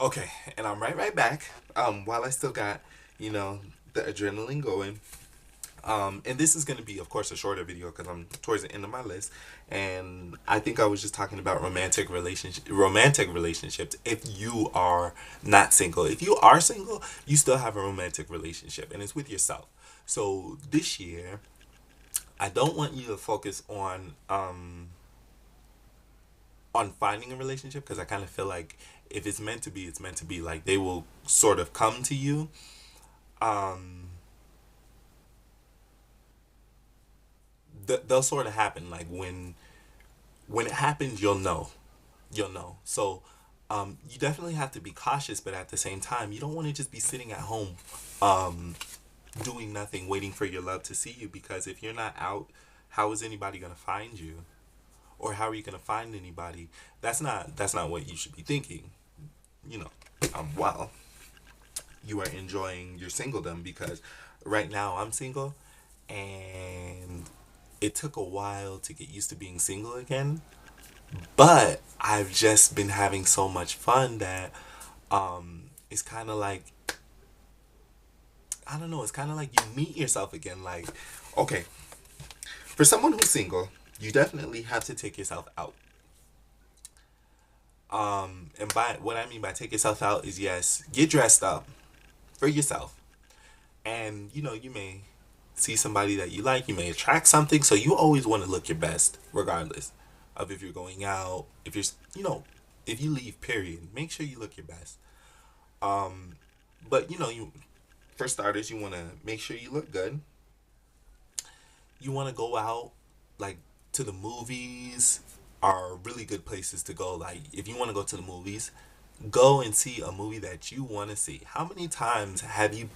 Okay, and I'm right back. While I still got, you know, the adrenaline going. And this is gonna be, of course, a shorter video because I'm towards the end of my list, and I think I was just talking about romantic relationships. If you are not single, if you are single, you still have a romantic relationship, and it's with yourself. So this year, I don't want you to focus on finding a relationship because I kind of feel like if it's meant to be, it's meant to be. Like they will sort of come to you. Um, they'll sort of happen. Like when it happens, you'll know. So you definitely have to be cautious, but at the same time, you don't want to just be sitting at home, um, doing nothing, waiting for your love to see you. Because if you're not out, how is anybody gonna find you? Or how are you gonna find anybody? That's not what you should be thinking. You know, while you are enjoying your singledom, because right now I'm single, and it took a while to get used to being single again. But I've just been having so much fun that it's kind of like, I don't know, it's kind of like you meet yourself again. Like, okay, for someone who's single, you definitely have to take yourself out. And by what I mean by take yourself out is, yes, get dressed up for yourself. And you may see somebody that you like, you may attract something, so you always want to look your best regardless of if you're going out, if you're, if you leave, period, make sure you look your best. But you, for starters, you want to make sure you look good. You want to go out, like, to the movies are really good places to go. Like, if you want to go to the movies, go and see a movie that you want to see. How many times have you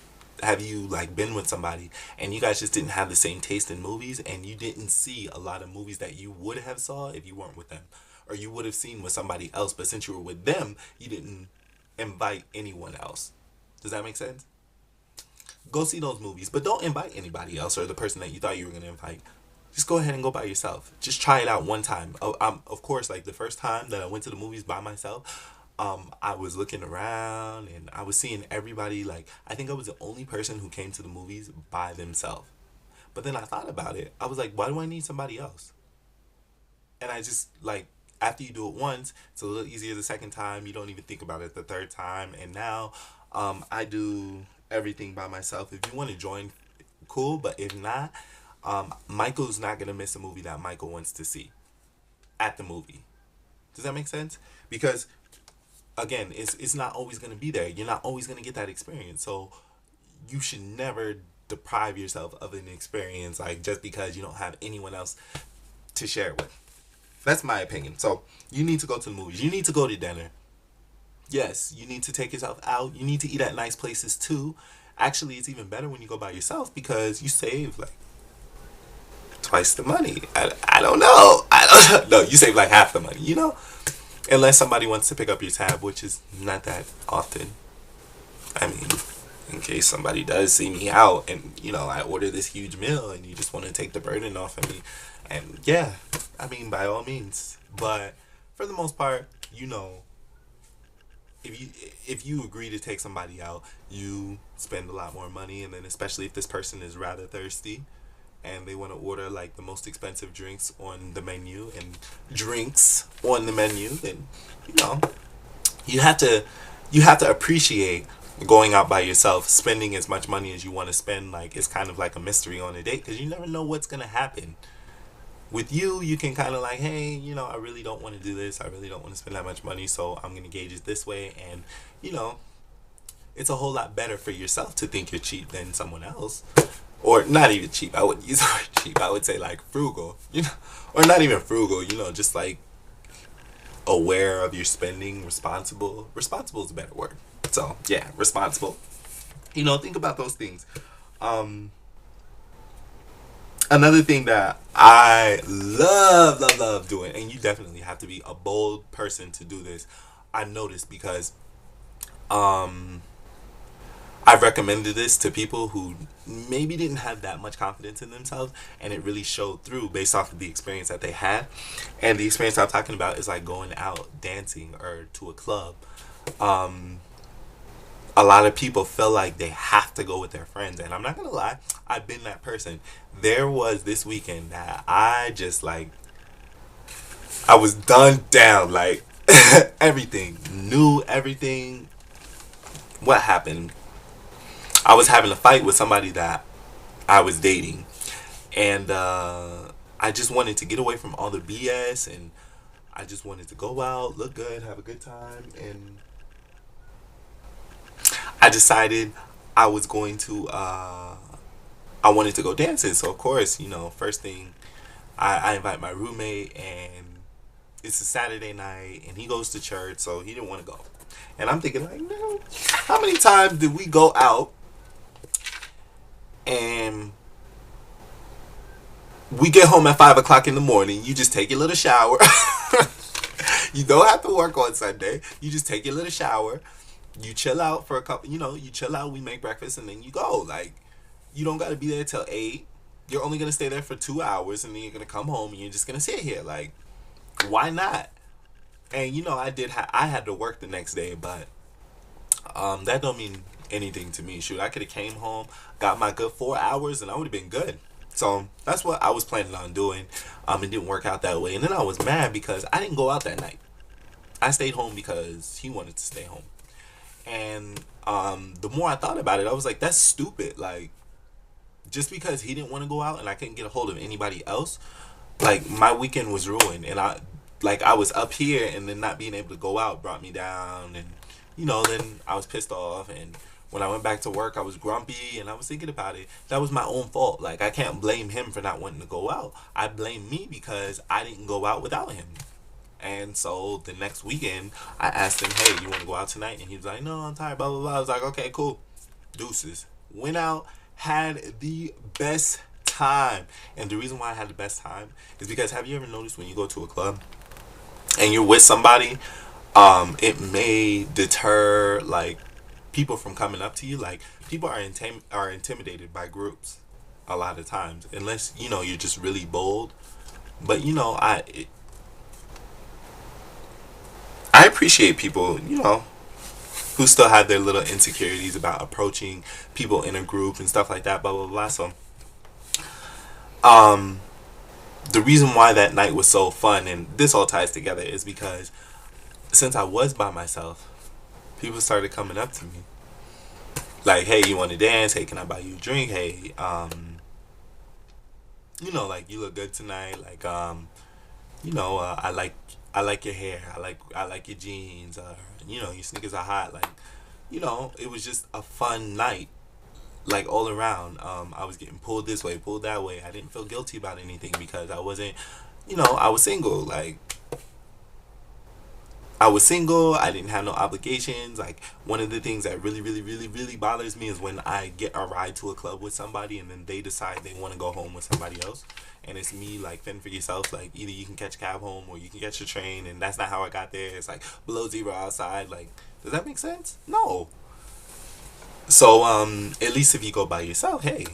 like been with somebody and you guys just didn't have the same taste in movies, and you didn't see a lot of movies that you would have saw if you weren't with them, or you would have seen with somebody else, but since you were with them, you didn't invite anyone else? Does that make sense? Go see those movies, but don't invite anybody else or the person that you thought you were going to invite. Just go ahead and go by yourself. Just try it out one time. Of course, like the first time that I went to the movies by myself, I was looking around and I was seeing everybody. Like, I think I was the only person who came to the movies by themselves. But then I thought about it. I was like, why do I need somebody else? And I just like, after you do it once, it's a little easier the second time. You don't even think about it the third time. And now, I do everything by myself. If you want to join, cool. But if not, Michael's not gonna miss a movie that Michael wants to see at the movie. Does that make sense? Because again, it's not always gonna be there. You're not always gonna get that experience. So you should never deprive yourself of an experience, like, just because you don't have anyone else to share it with. That's my opinion. So you need to go to the movies. You need to go to dinner. Yes, you need to take yourself out. You need to eat at nice places too. Actually, it's even better when you go by yourself because you save like twice the money. I don't know. I don't know. You save like half the money, Unless somebody wants to pick up your tab, which is not that often. I mean, in case somebody does see me out and, I order this huge meal and you just want to take the burden off of me. And yeah, I mean, by all means. But for the most part, if you agree to take somebody out, you spend a lot more money, and then especially if this person is rather thirsty and they want to order like the most expensive drinks on the menu and drinks on the menu, then you know you have to appreciate going out by yourself, spending as much money as you want to spend. Like, it's kind of like a mystery on a date because you never know what's gonna happen. With you can kind of like, hey, I really don't want to do this. I really don't want to spend that much money, so I'm gonna gauge it this way, and you know, it's a whole lot better for yourself to think you're cheap than someone else. Or not even cheap. I wouldn't use the word cheap. I would say like frugal, or not even frugal. Just like aware of your spending, responsible. Responsible is a better word. So yeah, responsible. Think about those things. Um, Another thing that I love, love, love doing, and you definitely have to be a bold person to do this. I noticed because um I've recommended this to people who maybe didn't have that much confidence in themselves, and it really showed through based off of the experience that they had. And the experience I'm talking about is like going out dancing or to a club. Um, a lot of people feel like they have to go with their friends, and I'm not gonna lie, I've been that person. There was this weekend that I just like, I was done down, like everything, knew everything. What happened? I was having a fight with somebody that I was dating, and I just wanted to get away from all the BS, and I just wanted to go out, look good, have a good time, and I decided I was going to. I wanted to go dancing, so of course, first thing I invite my roommate, and it's a Saturday night, and he goes to church, so he didn't want to go. And I'm thinking, like, man, how many times did we go out and we get home at 5 o'clock in the morning? You just take your little shower. You don't have to work on Sunday. You just take your little shower. You chill out for a couple. You chill out. We make breakfast, and then you go. Like, you don't got to be there till 8. You're only gonna stay there for 2 hours, and then you're gonna come home, and you're just gonna sit here. Like, why not? And I had to work the next day, but that don't mean anything to me. Shoot, I could have came home, got my good 4 hours, and I would have been good. So that's what I was planning on doing. It didn't work out that way, and then I was mad because I didn't go out that night. I stayed home because he wanted to stay home, and the more I thought about it, I was like, that's stupid. Like, just because he didn't want to go out and I couldn't get a hold of anybody else, like, my weekend was ruined, and I was up here, and then not being able to go out brought me down, and then I was pissed off, and when I went back to work, I was grumpy, and I was thinking about it. That was my own fault. Like, I can't blame him for not wanting to go out. I blame me because I didn't go out without him. And so the next weekend, I asked him, hey, you want to go out tonight? And he was like, no, I'm tired, blah, blah, blah. I was like, okay, cool. Deuces. Went out, had the best time. And the reason why I had the best time is because, have you ever noticed when you go to a club and you're with somebody, it may deter, like, people from coming up to you. Like, people are intimidated by groups a lot of times, unless you're just really bold. But I appreciate people who still have their little insecurities about approaching people in a group and stuff like that, blah blah blah. So um the reason why that night was so fun, and this all ties together, is because since I was by myself, people started coming up to me like, hey, you want to dance? Hey, can I buy you a drink? Hey, like, you look good tonight. Like, I like your hair. I like your jeans. Your sneakers are hot. Like, it was just a fun night, like, all around. I was getting pulled this way, pulled that way. I didn't feel guilty about anything because I wasn't, I was single. Like, I was single. I didn't have no obligations. Like, one of the things that really, really, really, really bothers me is when I get a ride to a club with somebody and then they decide they want to go home with somebody else. And it's me, like, fend for yourself. Like, either you can catch a cab home or you can catch a train. And that's not how I got there. It's like below zero outside. Like, does that make sense? No. So, at least if you go by yourself, hey,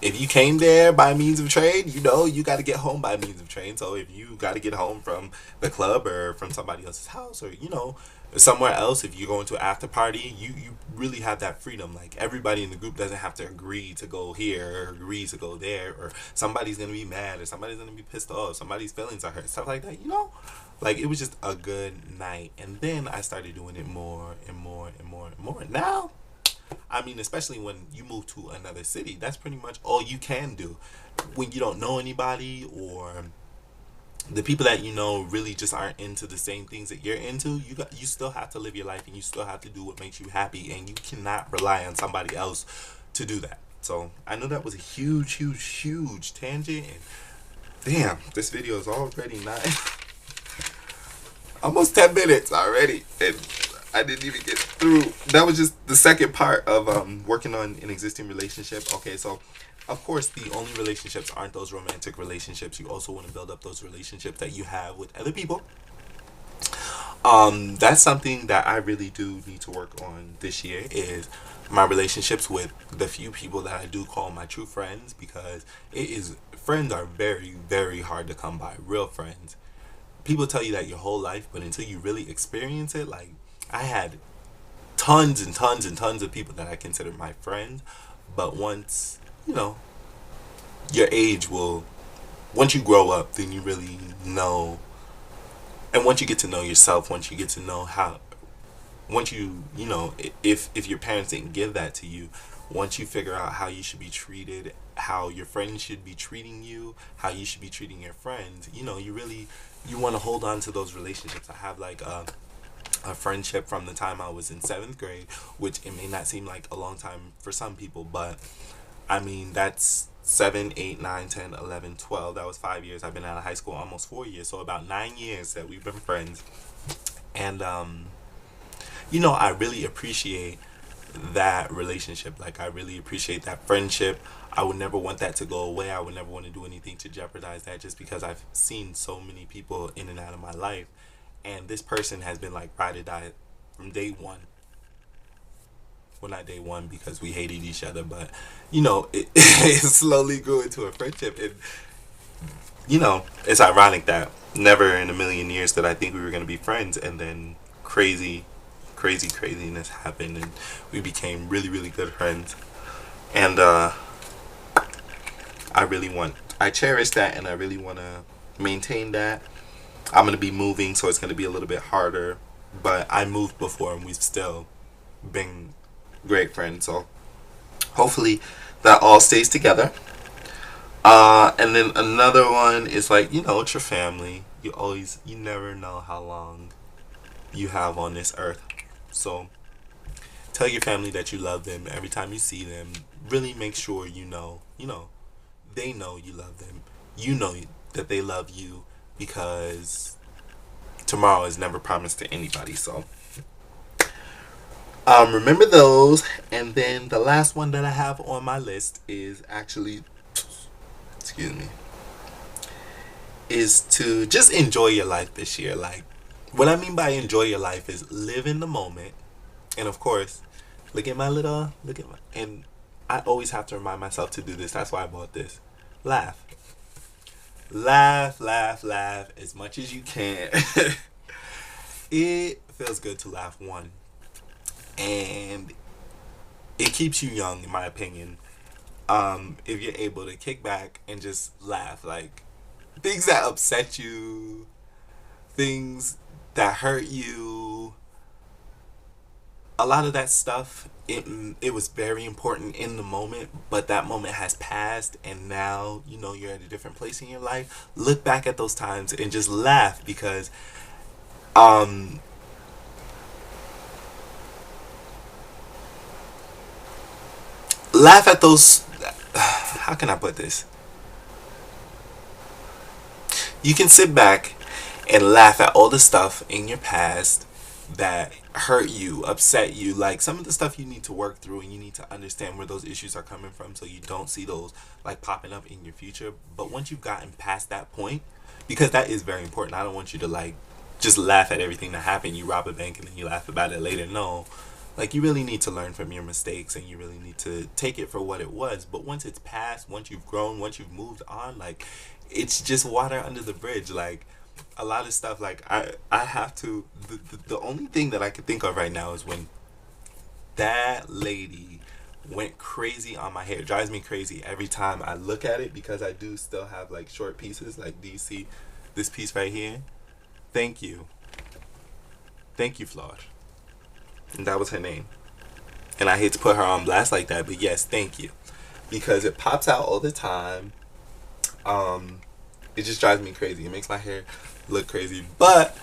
if you came there by means of trade, you got to get home by means of trade. So if you got to get home from the club or from somebody else's house, or somewhere else, if you're going to an after party, you really have that freedom. Like, everybody in the group doesn't have to agree to go here or agree to go there, or somebody's gonna be mad or somebody's gonna be pissed off, somebody's feelings are hurt, stuff like that. Like, it was just a good night. And then I started doing it more and more and more and more. Now, I mean, especially when you move to another city, that's pretty much all you can do. When you don't know anybody, or the people that really just aren't into the same things that you're into, you still have to live your life, and you still have to do what makes you happy, and you cannot rely on somebody else to do that. So I know that was a huge, huge, huge tangent, and damn, this video is already almost 10 minutes already, and I didn't even get through. That was just the second part of working on an existing relationship. Okay, so of course the only relationships aren't those romantic relationships. You also want to build up those relationships that you have with other people. That's something that I really do need to work on this year is my relationships with the few people that I do call my true friends, because it is friends are very, very hard to come by. Real friends. People tell you that your whole life, but until you really experience it, like I had tons and tons and tons of people that I consider my friends, but once, you know, your age will once you grow up, then you really know, and once you get to know yourself, once you get to know how, once you know, if your parents didn't give that to you, once you figure out how you should be treated, how your friends should be treating you, how you should be treating your friends, you know, you really you want to hold on to those relationships. I have like a friendship from the time I was in seventh grade, which it may not seem like a long time for some people, but I mean, that's 7, 8, 9, 10, 11, 12. That was 5 years. I've been out of high school almost 4 years. So about 9 years that we've been friends. And, you know, I really appreciate that relationship. Like, I really appreciate that friendship. I would never want that to go away. I would never want to do anything to jeopardize that, just because I've seen so many people in and out of my life. And this person has been like ride or die from day one. Well, not day one because we hated each other, but you know, it slowly grew into a friendship. And you know, it's ironic that never in a million years did I think we were going to be friends, and then craziness happened, and we became really, really good friends. And I cherish that, and I really want to maintain that. I'm going to be moving, so it's going to be a little bit harder, but I moved before, and we've still been great friends. So hopefully that all stays together. And then another one is like, you know, it's your family. You never know how long you have on this earth. So tell your family that you love them every time you see them. Really make sure you know, they know you love them. You know that they love you, because tomorrow is never promised to anybody. So remember those. And then the last one that I have on my list is actually, excuse me, is to just enjoy your life this year. Like, what I mean by enjoy your life is live in the moment. And of course, look at my, and I always have to remind myself to do this. That's why I bought this. Laugh. Laugh as much as you can. It feels good to laugh, one. And it keeps you young, in my opinion. If you're able to kick back and just laugh, like things that upset you, things that hurt you, a lot of that stuff, it was very important in the moment, but that moment has passed, and now you know you're at a different place in your life. Look back at those times and just laugh, because um laugh at those, how can I put this, you can sit back and laugh at all the stuff in your past that hurt you, upset you, like some of the stuff you need to work through, and you need to understand where those issues are coming from so you don't see those like popping up in your future. But once you've gotten past that point, because that is very important, I don't want you to like just laugh at everything that happened. You rob a bank and then you laugh about it later. No, like you really need to learn from your mistakes, and you really need to take it for what it was. But once it's past, once you've grown, once you've moved on, like it's just water under the bridge. Like a lot of stuff, like I have to, the only thing that I can think of right now is when that lady went crazy on my hair. It drives me crazy every time I look at it, because I do still have like short pieces. Like, do you see this piece right here? Thank you. Thank you, Flor. And that was her name. And I hate to put her on blast like that, but yes, thank you. Because it pops out all the time. It just drives me crazy. It makes my hair look crazy. But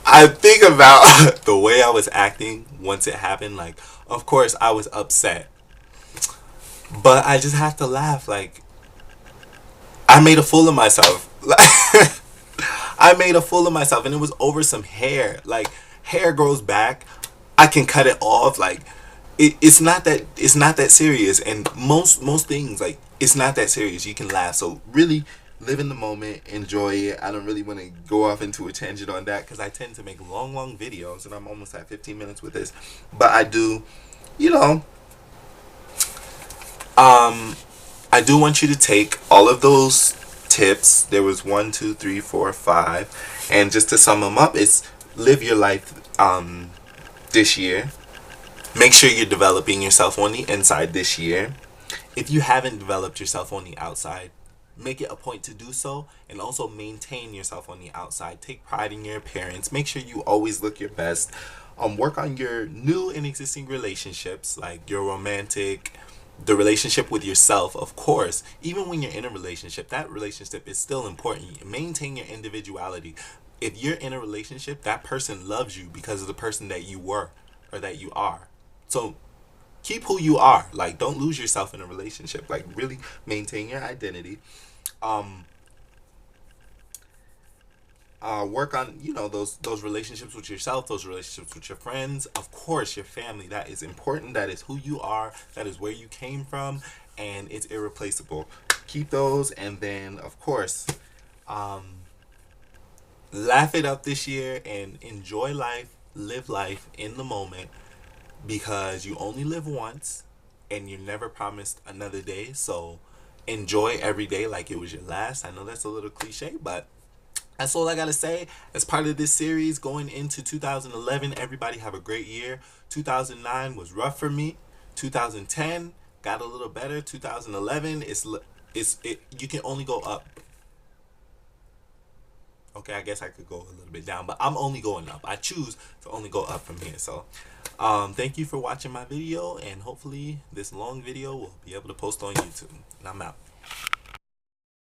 I think about the way I was acting once it happened. Like, of course, I was upset. But I just have to laugh. Like, I made a fool of myself. I made a fool of myself, and it was over some hair. Like, hair grows back. I can cut it off. Like, it's not that serious. And most things, like, it's not that serious. You can laugh. So really, live in the moment, enjoy it. I don't really want to go off into a tangent on that because I tend to make long videos, and I'm almost at 15 minutes with this. But I do, you know, I do want you to take all of those tips. There was 1, 2, 3, 4, 5, and just to sum them up, it's live your life this year. Make sure you're developing yourself on the inside this year. If you haven't developed yourself on the outside, make it a point to do so, and also maintain yourself on the outside. Take pride in your appearance. Make sure you always look your best. Work on your new and existing relationships, like your romantic, the relationship with yourself, of course. Even when you're in a relationship, that relationship is still important. Maintain your individuality. If you're in a relationship, that person loves you because of the person that you were or that you are. So keep who you are. Like, don't lose yourself in a relationship. Like, really maintain your identity. Um, Work on, you know, those relationships with yourself, those relationships with your friends, of course your family. That is important. That is who you are. That is where you came from, and it's irreplaceable. Keep those, and then of course, um, laugh it up this year and enjoy life. Live life in the moment, because you only live once and you're never promised another day. So enjoy every day like it was your last. I know that's a little cliche, but that's all I gotta say. As part of this series going into 2011, everybody have a great year. 2009 was rough for me. 2010 got a little better. 2011 you can only go up. Okay, I guess I could go a little bit down, but I'm only going up. I choose to only go up from here. So, thank you for watching my video, and hopefully this long video will be able to post on YouTube. And I'm out.